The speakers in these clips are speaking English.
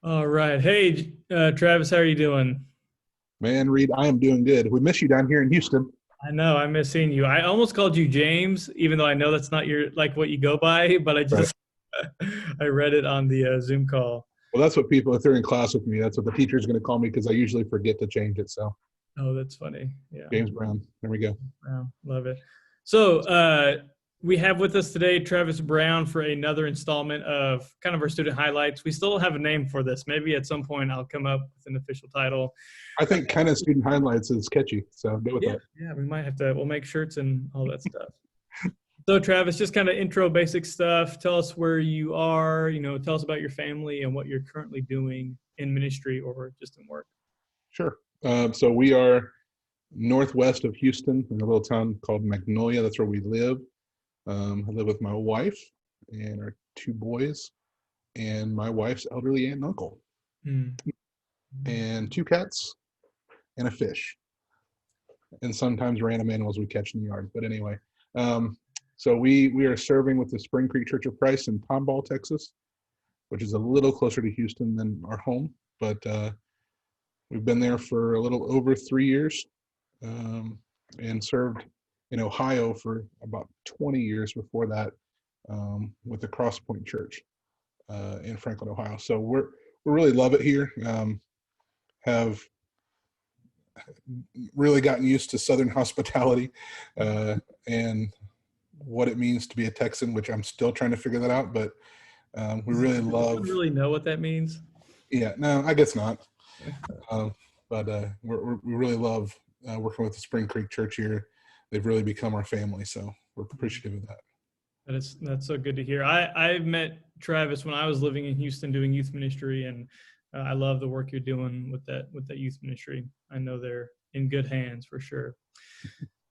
All right. Hey, Travis, how are you doing? Man, Reed, I am doing good. We miss you down here in Houston. I know I miss seeing you. I almost called you James, even though I know that's not your like what you go by, but I Right. just I read it on the Zoom call. Well, that's what people, if they're in class with me, that's what the teacher's going to call me because I usually forget to change it. So, Oh, that's funny. Yeah. James Brown. There we go. Wow, love it. So we have with us today Travis Brown for another installment of kind of our student highlights. We still don't have a name for this. Maybe at some point I'll come up with an official title. I think kind of student highlights is catchy. So, go with Yeah, that. yeah, we might have to. We'll make shirts and all that stuff. So, Travis, just kind of intro basic stuff. Tell us where you are, tell us about your family and what you're currently doing in ministry or just in work. Sure. So, we are northwest of Houston in a little town called Magnolia. That's where we live. I live with my wife and our two boys and my wife's elderly aunt and uncle Hmm. and two cats and a fish, and sometimes random animals we catch in the yard. But anyway, um, so we are serving with the Spring Creek Church of Christ in Tomball, Texas, which is a little closer to Houston than our home. But we've been there for a little over 3 years, um, and served in Ohio for about 20 years before that, with the Cross Point Church in Franklin, Ohio. So we really love it here. Have really gotten used to Southern hospitality, uh, and what it means to be a Texan, which I'm still trying to figure that out. But we Does really anyone love, really know what that means? yeah, no, I guess not. Um, but we really love working with the Spring Creek Church here. They've really become our family, so we're appreciative of that. That's so good to hear. I met Travis when I was living in Houston doing youth ministry, and I love the work you're doing with that youth ministry. I know they're in good hands for sure.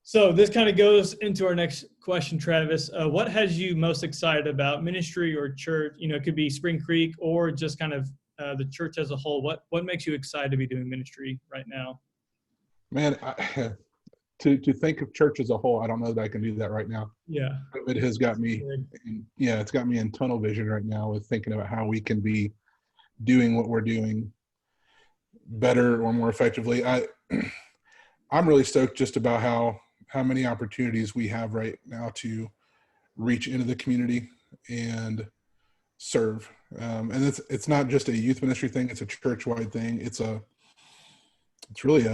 So this kind of goes into our next question, Travis. What has you most excited about ministry or church? It could be Spring Creek or just kind of the church as a whole. What makes you excited to be doing ministry right now? Man, to think of church as a whole, I don't know that I can do that right now. Yeah. It has got me, Good. yeah, it's got me in tunnel vision right now with thinking about how we can be doing what we're doing better or more effectively. I'm really stoked just about how many opportunities we have right now to reach into the community and serve. And it's not just a youth ministry thing; it's a church wide thing. It's really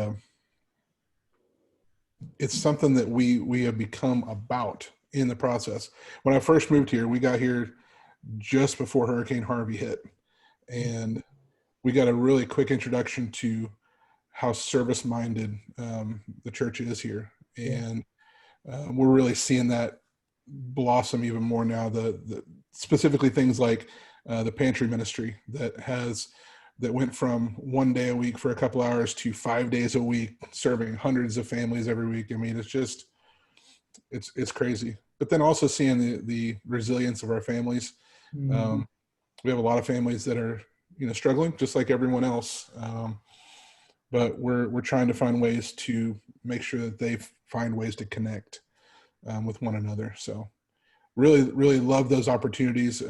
it's something that we have become about in the process. When I first moved here, we got here just before Hurricane Harvey hit, and we got a really quick introduction to how service minded the church is here, Yeah. and we're really seeing that blossom even more now. The specifically things like the pantry ministry that went from 1 day a week for a couple hours to 5 days a week, serving hundreds of families every week. I mean, it's crazy. But then also seeing the resilience of our families. Mhm. Um, we have a lot of families that are struggling just like everyone else. But we're trying to find ways to make sure that they find ways to connect with one another. So really love those opportunities,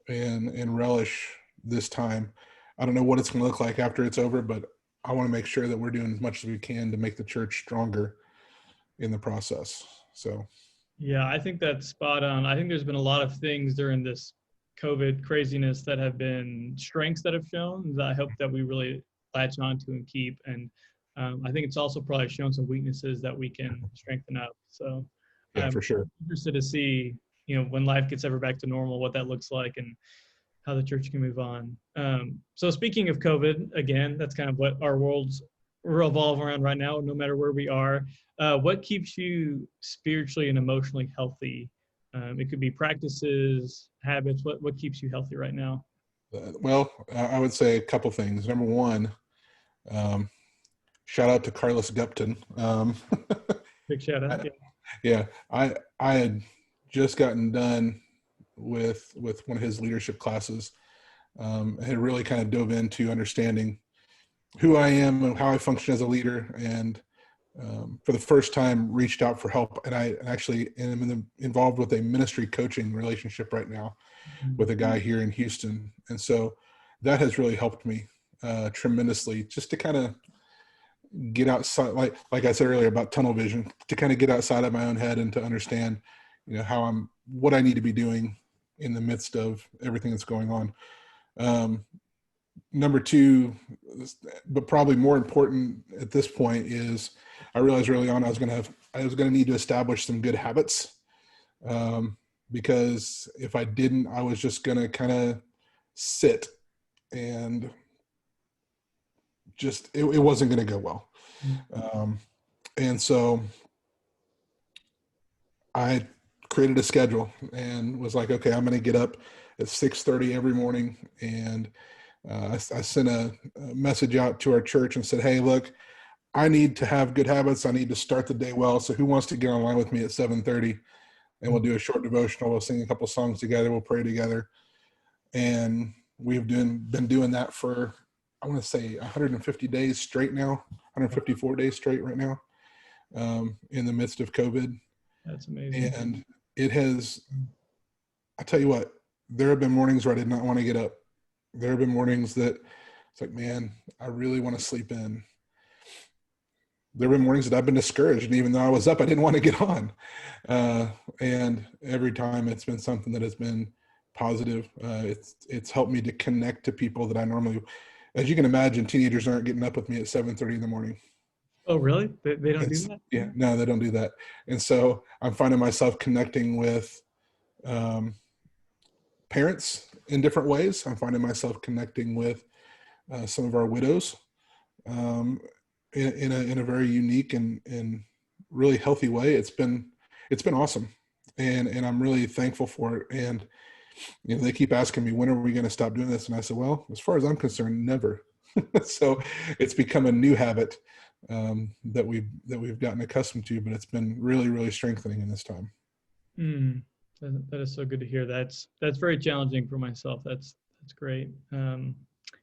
and relish this time. I don't know what it's going to look like after it's over, but I want to make sure that we're doing as much as we can to make the church stronger in the process. So Yeah, I think that's spot on. I think there's been a lot of things during this COVID craziness that have been strengths that have shown that I hope that we really latch onto and keep. And I think it's also probably shown some weaknesses that we can strengthen up. So yeah, I'm for sure. interested to see, when life gets ever back to normal, what that looks like and how the church can move on. So speaking of COVID, again, that's kind of what our worlds revolve around right now, no matter where we are. What keeps you spiritually and emotionally healthy? It could be practices, habits. What keeps you healthy right now? Well, I would say a couple things. Number one, um, shout out to Carlos Gupton. Big shout out. I- Yeah. yeah, I had just gotten done with one of his leadership classes. Had really kind of dove into understanding who I am and how I function as a leader, and for the first time reached out for help. And I actually am involved with a ministry coaching relationship right now with a guy here in Houston. And so that has really helped me tremendously, just to kind of get outside, like I said earlier about tunnel vision, to kind of get outside of my own head and to understand, what I need to be doing in the midst of everything that's going on. Number two, but probably more important at this point, is I realized early on I was going to need to establish some good habits, because if I didn't, I was just going to kind of sit and just it wasn't going to go well. And so I created a schedule and was like, okay, I'm going to get up at 6:30 every morning. And I sent a message out to our church and said, hey, look, I need to have good habits. I need to start the day well. So who wants to get online with me at 7:30? And we'll do a short devotional. We'll sing a couple songs together. We'll pray together. And we've been doing that for, I want to say 150 days straight now, 154 days straight right now, in the midst of COVID. That's amazing. And it has, I tell you what, there have been mornings where I did not want to get up. There have been mornings that it's like, man, I really want to sleep in. There have been mornings that I've been discouraged, and even though I was up, I didn't want to get on. And every time it's been something that has been positive. It's helped me to connect to people that I normally, as you can imagine, teenagers aren't getting up with me at 7:30 in the morning. Oh, really? They don't do that? Yeah, no, they don't do that. And so I'm finding myself connecting with parents in different ways. I'm finding myself connecting with some of our widows in a very unique and really healthy way. It's been awesome, and I'm really thankful for it. And they keep asking me, when are we going to stop doing this? And I said, well, as far as I'm concerned, never. So it's become a new habit that we've gotten accustomed to, but it's been really, really strengthening in this time. That is so good to hear. That's very challenging for myself. That's great. Kind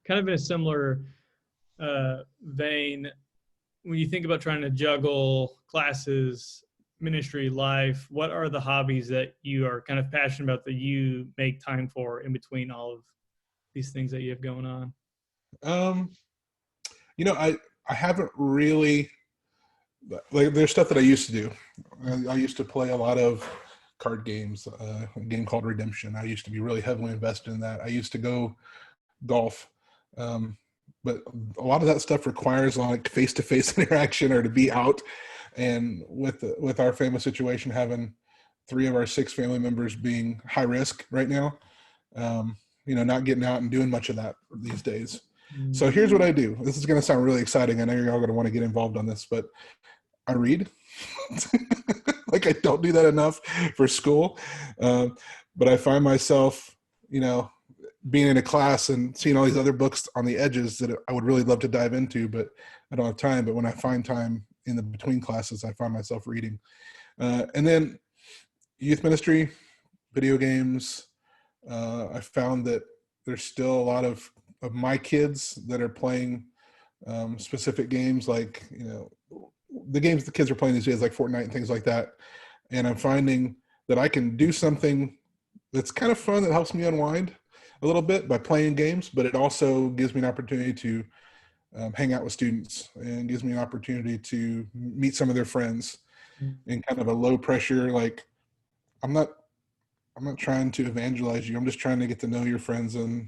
of in a similar vein, when you think about trying to juggle classes, ministry, life, what are the hobbies that you are kind of passionate about that you make time for in between all of these things that you have going on? I haven't really, like, there's stuff that I used to do. I used to play a lot of card games, a game called Redemption. I used to be really heavily invested in that. I used to go golf. But a lot of that stuff requires like face-to-face interaction or to be out. And with our family situation, having 3 of our 6 family members being high risk right now, not getting out and doing much of that these days. So here's what I do. This is going to sound really exciting. I know you're all going to want to get involved on this, but I read. Like, I don't do that enough for school. But I find myself, being in a class and seeing all these other books on the edges that I would really love to dive into, but I don't have time. But when I find time in the between classes, I find myself reading. And then youth ministry, video games. I found that there's still a lot of my kids that are playing specific games, like, the games the kids are playing these days, like Fortnite and things like that. And I'm finding that I can do something that's kind of fun, that helps me unwind a little bit by playing games, but it also gives me an opportunity to hang out with students, and gives me an opportunity to meet some of their friends in kind of a low pressure, like, I'm not trying to evangelize you. I'm just trying to get to know your friends and,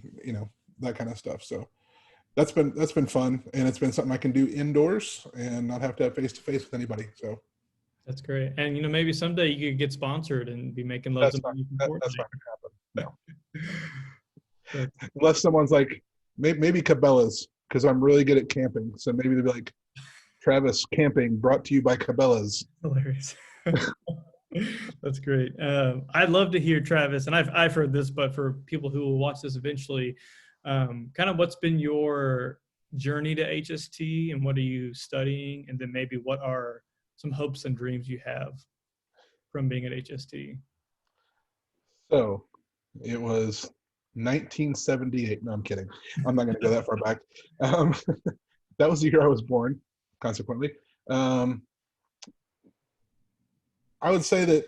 that kind of stuff. So that's been fun, and it's been something I can do indoors and not have to have face-to-face with anybody. So that's great. And, maybe someday you could get sponsored and be making loads of money. That's not going to happen. No. Unless someone's like, maybe Cabela's, because I'm really good at camping. So maybe they'd be like, Travis Camping brought to you by Cabela's. Hilarious. That's great. I'd love to hear, Travis, and I've heard this, but for people who will watch this eventually, kind of what's been your journey to HST, and what are you studying? And then maybe what are some hopes and dreams you have from being at HST? So it was 1978. No, I'm kidding. I'm not going to go that far back. That was the year I was born, consequently. I would say that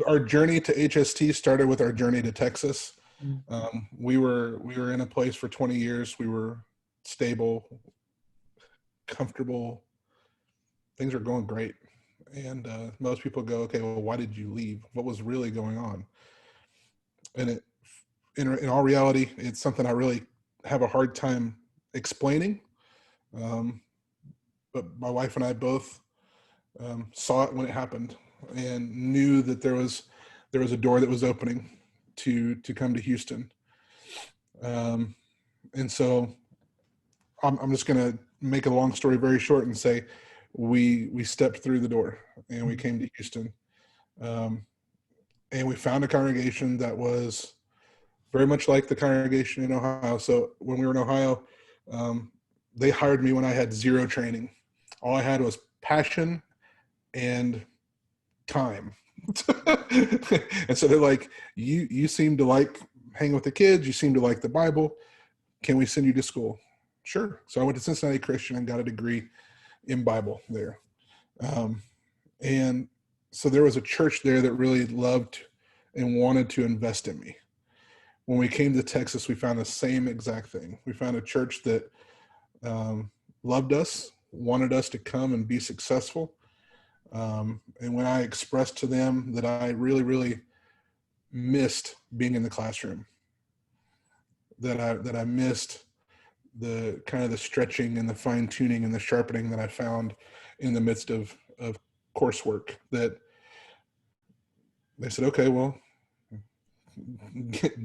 our journey to HST started with our journey to Texas. Mm. We were in a place for 20 years. We were stable, comfortable. Things are going great. And most people go, okay, well, why did you leave? What was really going on? And in all reality, it's something I really have a hard time explaining. Um, but my wife and I both saw it when it happened and knew that there was a door that was opening to come to Houston. And so I'm just going to make a long story very short and say we stepped through the door and we came to Houston. And we found a congregation that was very much like the congregation in Ohio. So when we were in Ohio, they hired me when I had zero training. All I had was passion and time. And so they're like, you seem to like hanging with the kids. You seem to like the Bible. Can we send you to school? Sure. So I went to Cincinnati Christian and got a degree in Bible there. And so there was a church there that really loved and wanted to invest in me. When we came to Texas, we found the same exact thing. We found a church that loved us, wanted us to come and be successful. And when I expressed to them that I really, really missed being in the classroom, that I missed the kind of the stretching and the fine tuning and the sharpening that I found in the midst of coursework, that they said, okay, well,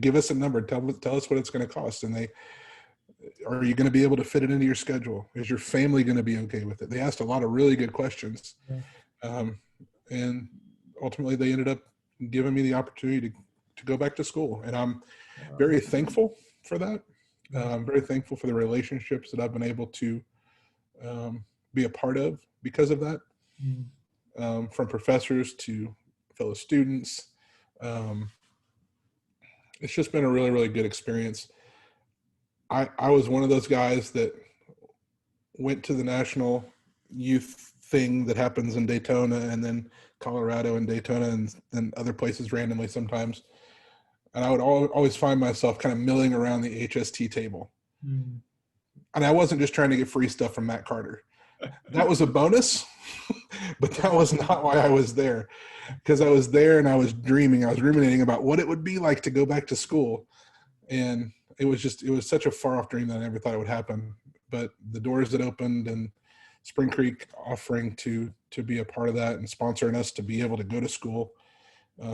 give us a number, tell us what it's going to cost. And are you going to be able to fit it into your schedule? Is your family going to be okay with it? They asked a lot of really good questions. Yeah. And ultimately they ended up giving me the opportunity to go back to school. And I'm very thankful for that. I'm very thankful for the relationships that I've been able to be a part of because of that. From professors to fellow students. It's just been a really, really good experience. I was one of those guys that went to the national youth thing that happens in Daytona and then Colorado and Daytona and other places randomly sometimes. And I would always find myself kind of milling around the HST table. And I wasn't just trying to get free stuff from Matt Carter. That was a bonus, but that was not why I was there. Because I was there and I was dreaming. I was ruminating about what it would be like to go back to school. And it was such a far off dream that I never thought it would happen. But the doors that opened and Spring Creek offering to be a part of that and sponsoring us to be able to go to school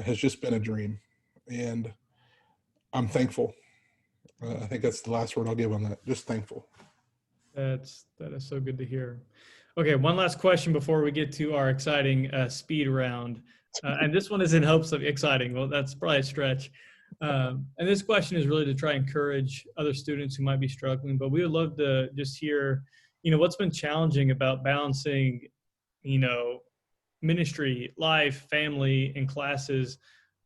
has just been a dream. And I'm thankful. I think that's the last word I'll give on that. Just thankful. That is so good to hear. Okay, one last question before we get to our exciting speed round. And this one is in hopes of exciting. Well, that's probably a stretch. And this question is really to try and encourage other students who might be struggling, but we would love to just hear, what's been challenging about balancing, ministry, life, family, and classes.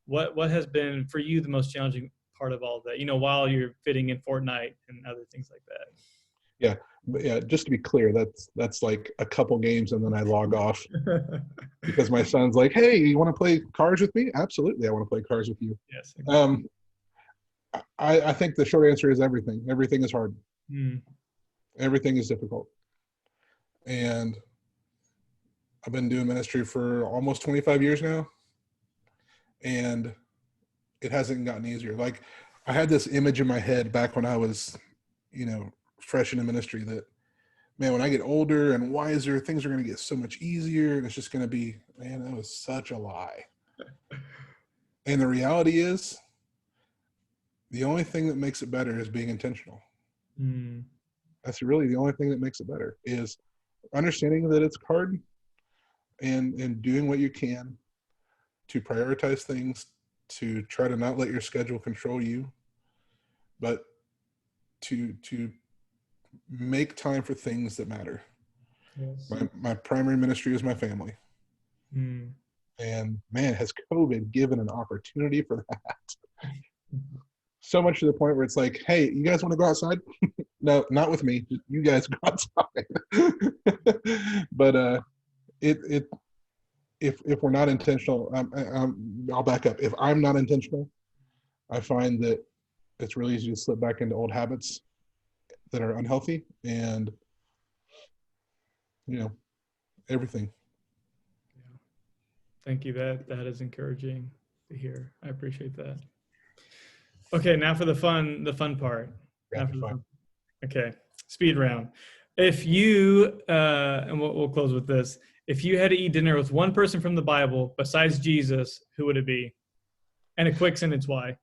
What has been for you the most challenging part of all of that, while you're fitting in Fortnite and other things like that? Yeah. But yeah, just to be clear, that's like a couple games and then I log off because my son's like, hey, you want to play cards with me? Absolutely. I want to play cards with you. Yes. Exactly. I think the short answer is everything. Everything is hard. Everything is difficult. And I've been doing ministry for almost 25 years now. And it hasn't gotten easier. Like I had this image in my head back when I was, fresh in the ministry that, man, when I get older and wiser, things are going to get so much easier. And it's just going to be, man, that was such a lie. And the reality is the only thing that makes it better is being intentional. That's really the only thing that makes it better is understanding that it's hard and doing what you can to prioritize things, to try to not let your schedule control you, but to make time for things that matter. Yes. My primary ministry is my family. And man, has COVID given an opportunity for that? So much to the point where it's like, hey, you guys want to go outside? No, not with me. You guys go outside. But if we're not intentional, I'll back up. If I'm not intentional, I find that it's really easy to slip back into old habits that are unhealthy, and you know, everything. Yeah. Thank you. That is encouraging to hear. I appreciate that. Okay, now for the fun part. Now for Rapid the fire. fun. Okay, speed round. If you and we'll close with this. If you had to eat dinner with one person from the Bible besides Jesus, who would it be? And a quick sentence why.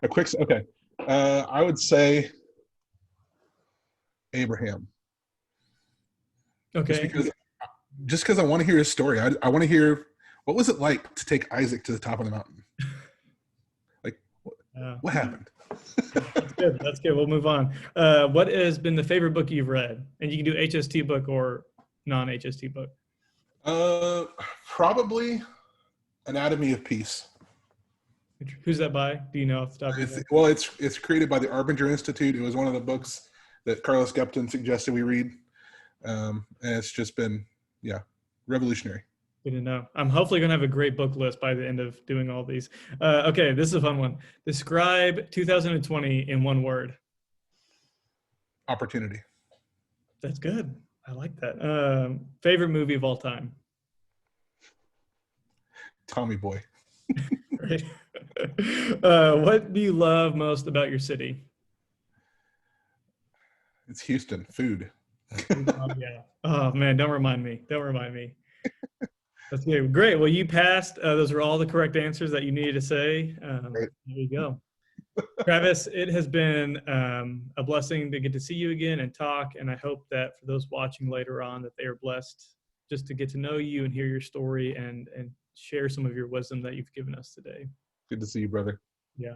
Okay. I would say Abraham, just Okay. because I want to hear his story. I want to hear, what was it like to take Isaac to the top of the mountain? Like, Uh, what happened? that's good. That's good. We'll move on. What has been the favorite book you've read? And you can do HST book or non-HST book. Uh, Probably Anatomy of Peace. Who's that by? Do you know off the top of your head? Well, it's created by the Arbinger Institute. It was one of the books that Carlos Gupton suggested we read, and it's just been, yeah, revolutionary. Good to know. I'm hopefully going to have a great book list by the end of doing all these. Okay, this is a fun one. Describe 2020 in one word. Opportunity. That's good. I like that. Favorite movie of all time. Tommy Boy. Right. What do you love most about your city? It's Houston. Food. Oh, yeah. Oh man, don't remind me. Don't remind me. That's good. Great. Well, you passed. Those are all the correct answers that you needed to say. Right. There you go. Travis, it has been a blessing to get to see you again and talk. And I hope that for those watching later on, that they are blessed just to get to know you and hear your story and share some of your wisdom that you've given us today. Good to see you, brother. Yeah.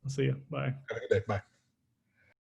I'll see you. Bye. Have a good day. Bye.